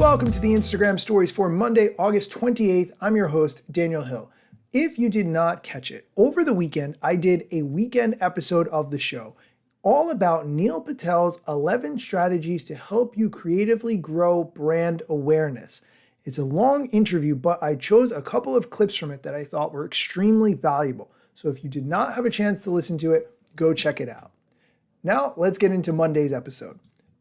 Welcome to the Instagram stories for Monday, August 28th. I'm your host, Daniel Hill. If you did not catch it, over the weekend, I did a weekend episode of the show all about Neil Patel's 11 strategies to help you creatively grow brand awareness. It's a long interview, but I chose a couple of clips from it that I thought were extremely valuable. So if you did not have a chance to listen to it, go check it out. Now, let's get into Monday's episode.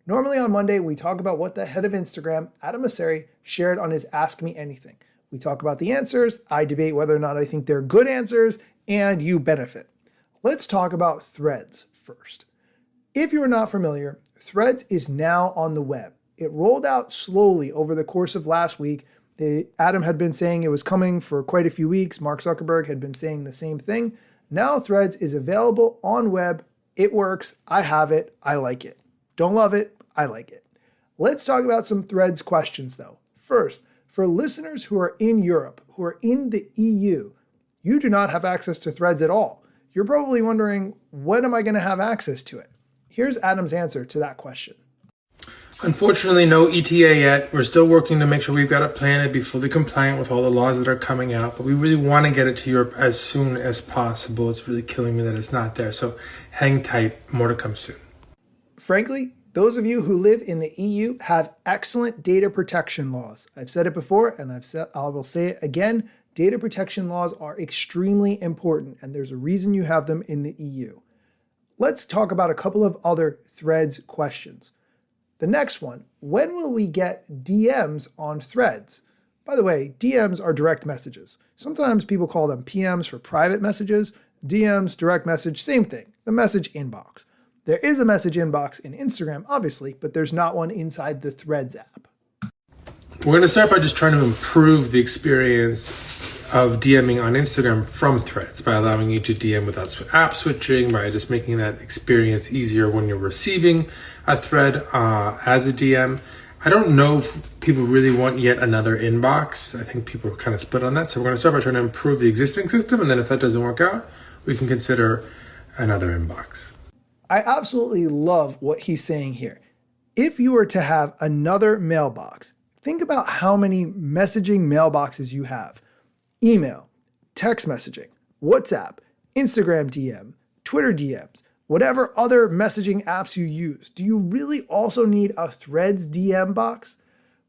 Normally on Monday, we talk about what the head of Instagram, Adam Mosseri, shared on his Ask Me Anything. We talk about the answers, I debate whether or not I think they're good answers, and you benefit. Let's talk about Threads first. If you are not familiar, Threads is now on the web. It rolled out slowly over the course of last week. Adam had been saying it was coming for quite a few weeks. Mark Zuckerberg had been saying the same thing. Now Threads is available on web. It works. I have it. I like it. Don't love it. I like it. Let's talk about some Threads questions though. First, for listeners who are in Europe, who are in the EU, you do not have access to Threads at all. You're probably wondering, when am I going to have access to it? Here's Adam's answer to that question. Unfortunately, no ETA yet. We're still working to make sure we've got a plan to be fully compliant with all the laws that are coming out, but we really want to get it to Europe as soon as possible. It's really killing me that it's not there, so hang tight. More to come soon. Frankly, those of you who live in the EU have excellent data protection laws. I've said it before, and I will say it again. Data protection laws are extremely important, and there's a reason you have them in the EU. Let's talk about a couple of other Threads questions. The next one, when will we get DMs on Threads? By the way, DMs are direct messages. Sometimes people call them PMs for private messages. DMs, direct message, same thing, the message inbox. There is a message inbox in Instagram, obviously, but there's not one inside the Threads app. We're going to start by just trying to improve the experience of DMing on Instagram from Threads by allowing you to DM without app switching, by just making that experience easier when you're receiving a thread as a DM. I don't know if people really want yet another inbox. I think people are kind of split on that. So we're going to start by trying to improve the existing system. And then if that doesn't work out, we can consider another inbox. I absolutely love what he's saying here. If you were to have another mailbox, think about how many messaging mailboxes you have. Email, text messaging, WhatsApp, Instagram DM, Twitter DMs, whatever other messaging apps you use. Do you really also need a Threads DM box?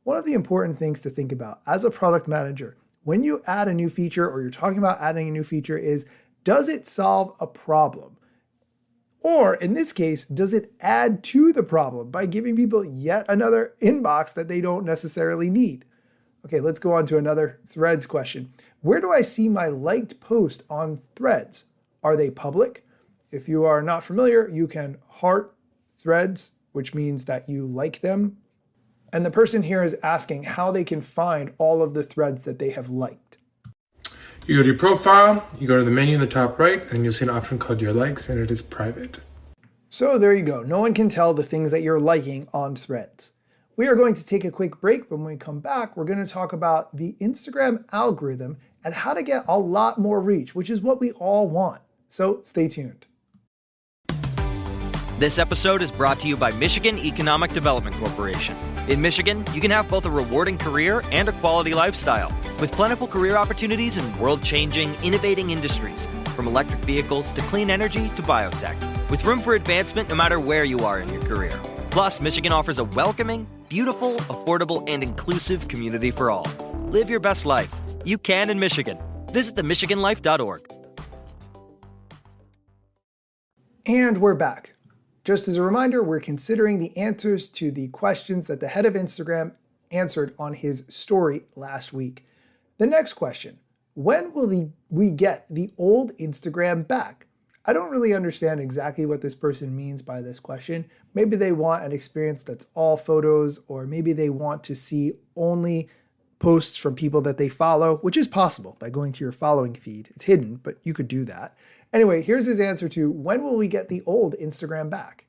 One of the important things to think about as a product manager, when you add a new feature or you're talking about adding a new feature is, does it solve a problem? Or in this case, does it add to the problem by giving people yet another inbox that they don't necessarily need? Okay, let's go on to another Threads question. Where do I see my liked post on Threads? Are they public? If you are not familiar, you can heart Threads, which means that you like them. And the person here is asking how they can find all of the threads that they have liked. You go to your profile, you go to the menu in the top right, and you'll see an option called Your Likes, and it is private. So there you go. No one can tell the things that you're liking on Threads. We are going to take a quick break, but when we come back, we're going to talk about the Instagram algorithm and how to get a lot more reach, which is what we all want. So stay tuned. This episode is brought to you by Michigan Economic Development Corporation. In Michigan, you can have both a rewarding career and a quality lifestyle, with plentiful career opportunities in world-changing, innovating industries, from electric vehicles to clean energy to biotech, with room for advancement no matter where you are in your career. Plus, Michigan offers a welcoming, beautiful, affordable, and inclusive community for all. Live your best life. You can in Michigan. Visit themichiganlife.org. And we're back. Just as a reminder, we're considering the answers to the questions that the head of Instagram answered on his story last week. The next question, when will we get the old Instagram back? I don't really understand exactly what this person means by this question. Maybe they want an experience that's all photos, or maybe they want to see only posts from people that they follow, which is possible by going to your following feed. It's hidden, but you could do that. Anyway, here's his answer to when will we get the old Instagram back?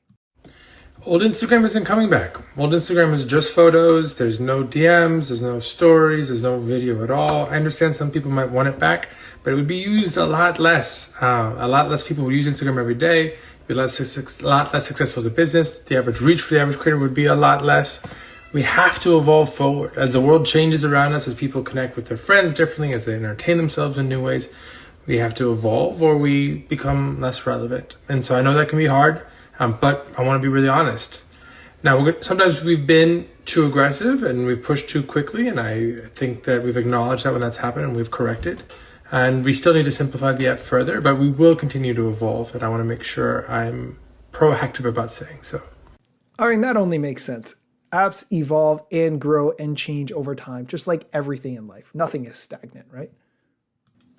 Old Instagram isn't coming back. Old Instagram is just photos. There's no DMs, there's no stories, there's no video at all. I understand some people might want it back, but it would be used a lot less. A lot less people would use Instagram every day. It'd be a lot less successful as a business. The average reach for the average creator would be a lot less. We have to evolve forward. As the world changes around us, as people connect with their friends differently, as they entertain themselves in new ways, we have to evolve or we become less relevant. And so I know that can be hard, but I want to be really honest. Now, sometimes we've been too aggressive and we've pushed too quickly, and I think that we've acknowledged that when that's happened and we've corrected. And we still need to simplify it yet further, but we will continue to evolve, and I want to make sure I'm proactive about saying so. I mean, that only makes sense. Apps evolve and grow and change over time, just like everything in life. Nothing is stagnant, right?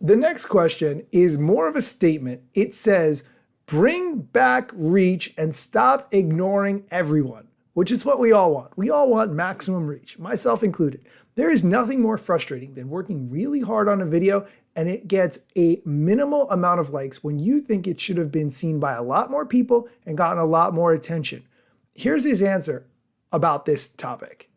The next question is more of a statement. It says, bring back reach and stop ignoring everyone, which is what we all want. We all want maximum reach, myself included. There is nothing more frustrating than working really hard on a video and it gets a minimal amount of likes when you think it should have been seen by a lot more people and gotten a lot more attention. Here's his answer about this topic.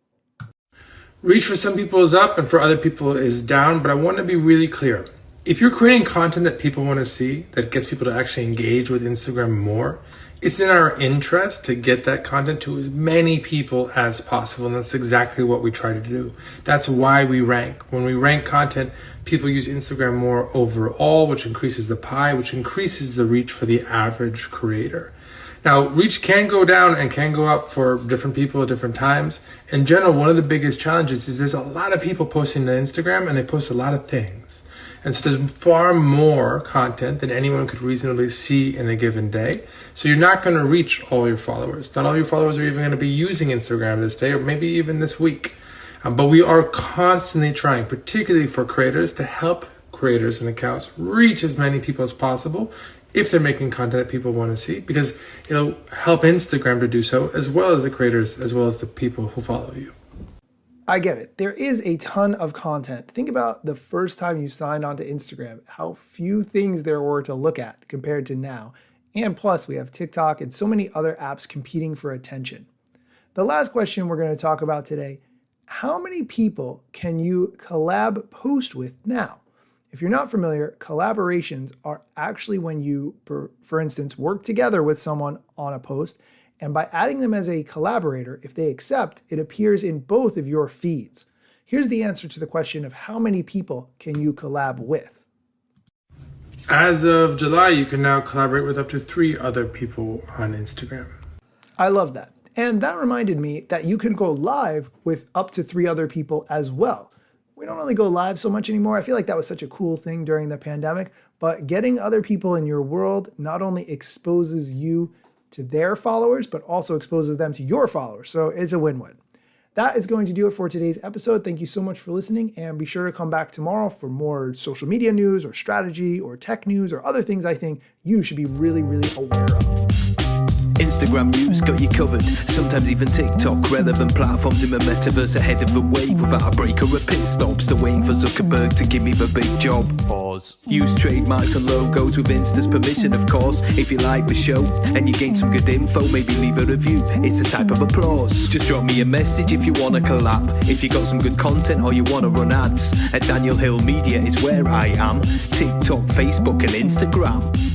Reach for some people is up and for other people is down, but I want to be really clear. If you're creating content that people want to see, that gets people to actually engage with Instagram more, it's in our interest to get that content to as many people as possible. And that's exactly what we try to do. That's why we rank. When we rank content, people use Instagram more overall, which increases the pie, which increases the reach for the average creator. Now, reach can go down and can go up for different people at different times. In general, one of the biggest challenges is there's a lot of people posting on Instagram and they post a lot of things. And so there's far more content than anyone could reasonably see in a given day. So you're not going to reach all your followers. Not all your followers are even going to be using Instagram this day or maybe even this week. But we are constantly trying, particularly for creators, to help creators and accounts reach as many people as possible if they're making content that people want to see, because it'll help Instagram to do so, as well as the creators, as well as the people who follow you. I get it. There is a ton of content. Think about the first time you signed onto Instagram, how few things there were to look at compared to now. And plus, we have TikTok and so many other apps competing for attention. The last question we're going to talk about today, how many people can you collab post with now? If you're not familiar, collaborations are actually when you, for instance, work together with someone on a post, and by adding them as a collaborator, if they accept, it appears in both of your feeds. Here's the answer to the question of how many people can you collab with? As of July, you can now collaborate with up to 3 other people on Instagram. I love that. And that reminded me that you can go live with up to 3 other people as well. We don't really go live so much anymore. I feel like that was such a cool thing during the pandemic, but getting other people in your world not only exposes you to their followers, but also exposes them to your followers. So it's a win-win. That is going to do it for today's episode. Thank you so much for listening, and be sure to come back tomorrow for more social media news or strategy or tech news or other things I think you should be really, really aware of. Instagram news got you covered, sometimes even TikTok. Relevant platforms in the metaverse ahead of the wave, without a break or a pit stop. Still waiting for Zuckerberg to give me the big job. Pause. Use trademarks and logos with Insta's permission, of course. If you like the show and you gain some good info, maybe leave a review. It's a type of applause. Just drop me a message if you want to collab. If you got some good content or you want to run ads, at Daniel Hill Media is where I am. TikTok, Facebook and Instagram.